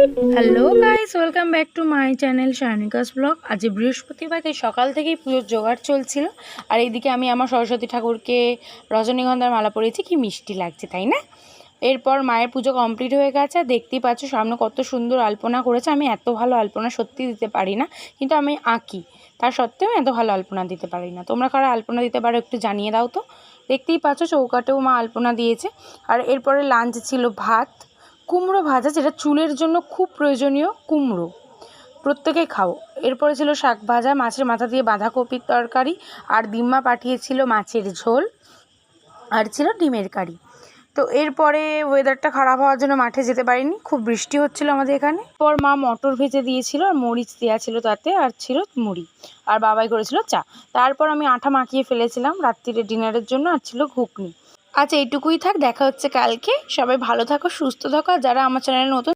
Hello guys, welcome back to my channel Shaynika's blog. আজ বৃহস্পতিবার, তাই সকাল থেকেই পুজোর জোগাড় চলছিল। আর এইদিকে আমি আমার সরস্বতী ঠাকুরকে রজনীগন্ধার মালা পরিয়েছি। কি মিষ্টি লাগছে, তাই না? এরপর মায়ের পুজো কমপ্লিট হয়ে গেছে। দেখতেই পাচ্ছ সামনে কত সুন্দর আলপনা করেছে। আমি এত ভালো আলপনা সত্যি দিতে পারি না, কিন্তু আমি আঁকি, তার সত্ত্বেও এত ভালো আলপনা দিতে পারি না। তোমরা কারা আলপনা দিতে পারো একটু জানিয়ে দাও তো। দেখতেই পাচ্ছ চৌকাটেও মা আলপনা দিয়েছে। আর এরপরে লাঞ্চ ছিল ভাত, কুমড়ো ভাজা, যেটা চুলের জন্য খুব প্রয়োজনীয়। কুমড়ো প্রত্যেকে খাও। এরপরে ছিল শাক ভাজা, মাছের মাথা দিয়ে বাঁধাকপির তরকারি, আর দিম্মা পাঠিয়েছিল মাছের ঝোল, আর ছিল ডিমের কারি। তো এরপরে ওয়েদারটা খারাপ হওয়ার জন্য মাঠে যেতে পারিনি, খুব বৃষ্টি হচ্ছিল আমাদের এখানে। পর মা মটর ভেজে দিয়েছিল, আর মরিচ দেওয়া ছিল তাতে, আর ছিল মুড়ি, আর বাবাই করেছিল চা। তারপর আমি আটা মাখিয়ে ফেলেছিলাম রাত্রিরে ডিনারের জন্য, আর ছিল ঘুগনি। আচ্ছা, এইটুকুই থাক, দেখা হচ্ছে কালকে। সবাই ভালো থাকো, সুস্থ থাকো। আর যারা আমার চ্যানেলে নতুন